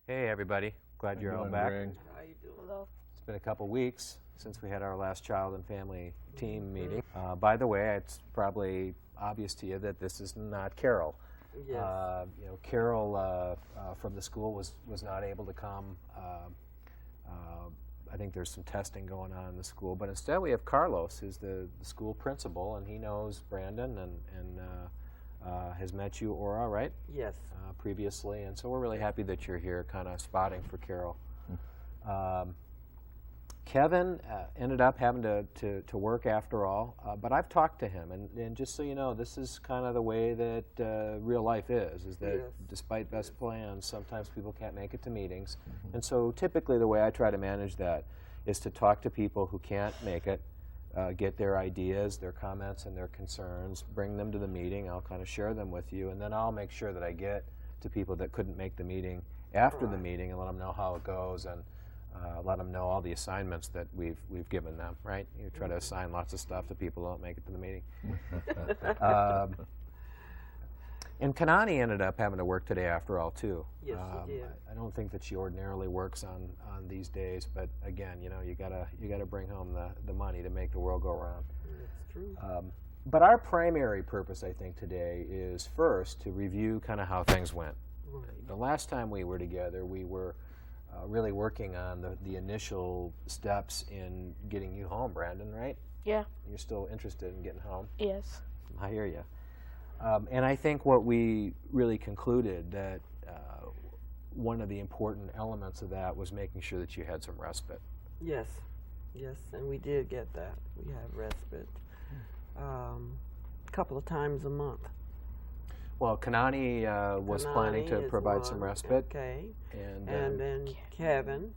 Hey everybody, glad you're all doing, back. Greg? How you doing? Hello. It's been a couple weeks since we had our last child and family team meeting. By the way, it's probably obvious to you that this is not Carol. Yes. Carol from the school was not able to come. I think there's some testing going on in the school, but instead we have Carlos, who's the school principal, and he knows Brandon and has met you, Aura, right? Yes. Previously, and so we're really happy that you're here, kind of spotting for Carol. Kevin ended up having to work after all, but I've talked to him, and just so you know, this is kind of the way that real life is that Yes. despite best plans, sometimes people can't make it to meetings. And so typically the way I try to manage that is to talk to people who can't make it, get their ideas, their comments, and their concerns, bring them to the meeting. I'll kind of share them with you, and then I'll make sure that I get to people that couldn't make the meeting after the meeting and let them know how it goes, and let them know all the assignments that we've given them, right? You try to assign lots of stuff to people who don't make it to the meeting. And Kanani ended up having to work today after all, too. Yes, she did. I don't think that she ordinarily works on these days, but again, you gotta bring home the money to make the world go around. That's true. But our primary purpose, I think, today is first to review kind of how things went. Right. The last time we were together, we were really working on the initial steps in getting you home, Brandon, right? Yeah. You're still interested in getting home? Yes. I hear you. And I think what we really concluded that one of the important elements of that was making sure that you had some respite. Yes. Yes, and we did get that. We have respite a couple of times a month. Well, Kanani was planning to Kanani is provide some one, respite. Okay. And then Kevin,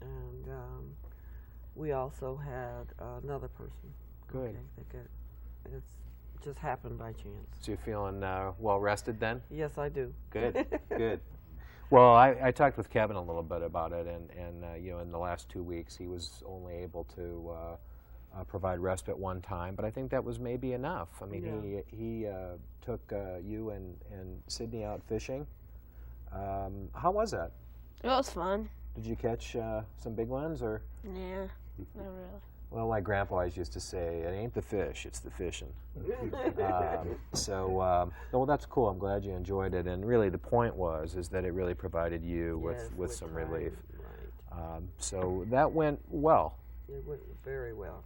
and we also had another person. Good. Okay, it's just happened by chance. So you're feeling well rested then? Yes, I do. Good, good. Well, I talked with Kevin a little bit about it, and in the last 2 weeks he was only able to provide respite one time, but I think that was maybe enough. I mean, he took you and Sydney out fishing. How was that? It was fun. Did you catch some big ones, or? Yeah, not really. Well, like Grandpa always used to say, it ain't the fish, it's the fishing. Well, that's cool. I'm glad you enjoyed it. And really, the point is that it really provided you with some time, relief. Right. So that went well. It went very well.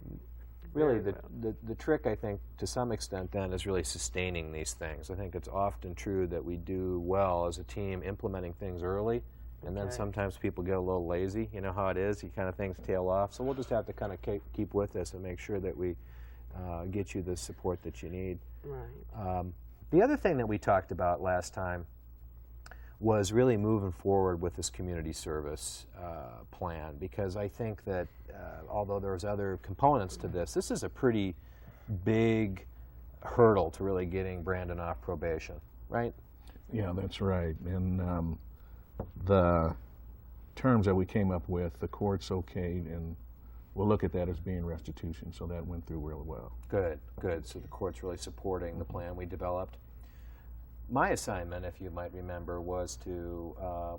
Really, Very the trick, I think, to some extent, then, is really sustaining these things. I think it's often true that we do well as a team implementing things early, and then Okay. sometimes people get a little lazy. You know how it is. You kind of things tail off. So we'll just have to kind of keep with this and make sure that we get you the support that you need. Right. The other thing that we talked about last time was really moving forward with this community service plan, because I think that although there's other components to this is a pretty big hurdle to really getting Brandon off probation, right? Yeah, that's right. And the terms that we came up with, the court's okayed, and we'll look at that as being restitution, so that went through really well. Good, good. So the court's really supporting the plan we developed. My assignment, if you might remember, was to,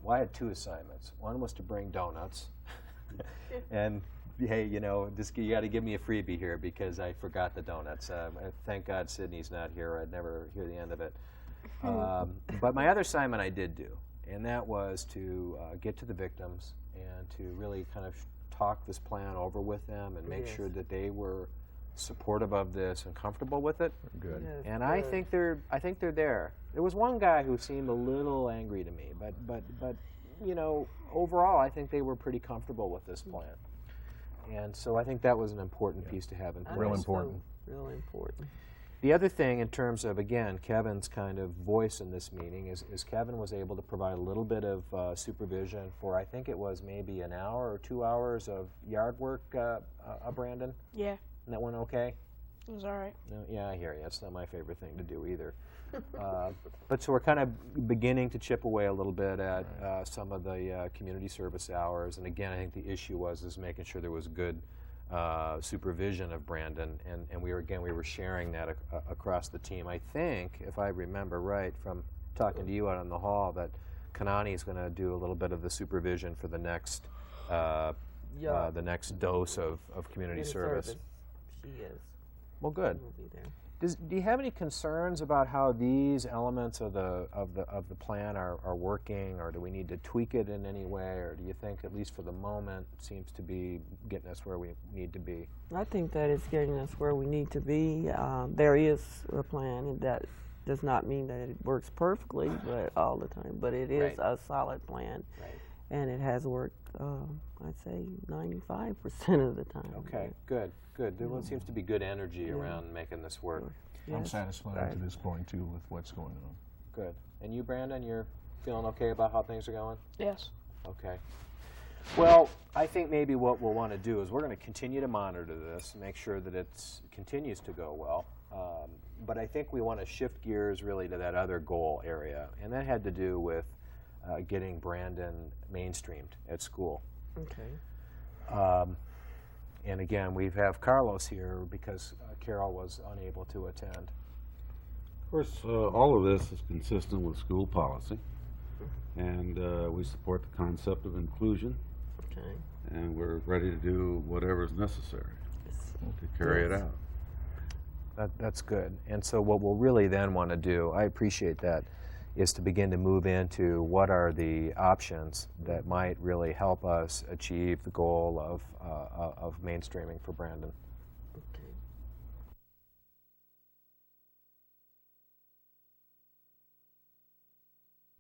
I had 2 assignments. One was to bring donuts. And, hey, you got to give me a freebie here because I forgot the donuts. Thank God Sydney's not here. I'd never hear the end of it. But my other assignment I did do, and that was to get to the victims and to really kind of talk this plan over with them and make Yes. sure that they were supportive of this and comfortable with it. Good. Yes, And I good. think they're there. There was one guy who seemed a little angry to me, but overall I think they were pretty comfortable with this plan. And so I think that was an important piece to have in place. Real think important. So. Real important. The other thing in terms of, again, Kevin's kind of voice in this meeting is Kevin was able to provide a little bit of supervision for, I think it was maybe an hour or 2 hours of yard work, Brandon? Yeah, And that went okay? it was all right. No, yeah, I hear you. That's not my favorite thing to do either. But so we're kind of beginning to chip away a little bit at some of the community service hours. And again, I think the issue was making sure there was good supervision of Brandon, and we were sharing that across the team. I think, if I remember right from talking to you out in the hall, that Kanani is going to do a little bit of the supervision for the next Yeah. the next dose of community service. She is. Well, good. Will be there. Do you have any concerns about how these elements of the plan are working, or do we need to tweak it in any way, or do you think, at least for the moment, it seems to be getting us where we need to be? I think that it's getting us where we need to be. There is a plan, and that does not mean that it works perfectly, but all the time. But it is Right. a solid plan, Right. and it has worked. I'd say 95% of the time. Okay, good, good. There seems to be good energy around making this work. I'm Yes. satisfied Right. to this point too with what's going on. Good. And you, Brandon, you're feeling okay about how things are going? Yes. Okay. Well, I think maybe what we'll want to do is we're going to continue to monitor this, make sure that it continues to go well. But I think we want to shift gears really to that other goal area, and that had to do with getting Brandon mainstreamed at school. Okay. And again, we have Carlos here because Carol was unable to attend. Of course, all of this is consistent with school policy, and we support the concept of inclusion, Okay. and we're ready to do whatever is necessary to carry it Yes. out. That's good. And so what we'll really then want to do, I appreciate that, is to begin to move into what are the options that might really help us achieve the goal of mainstreaming for Brandon.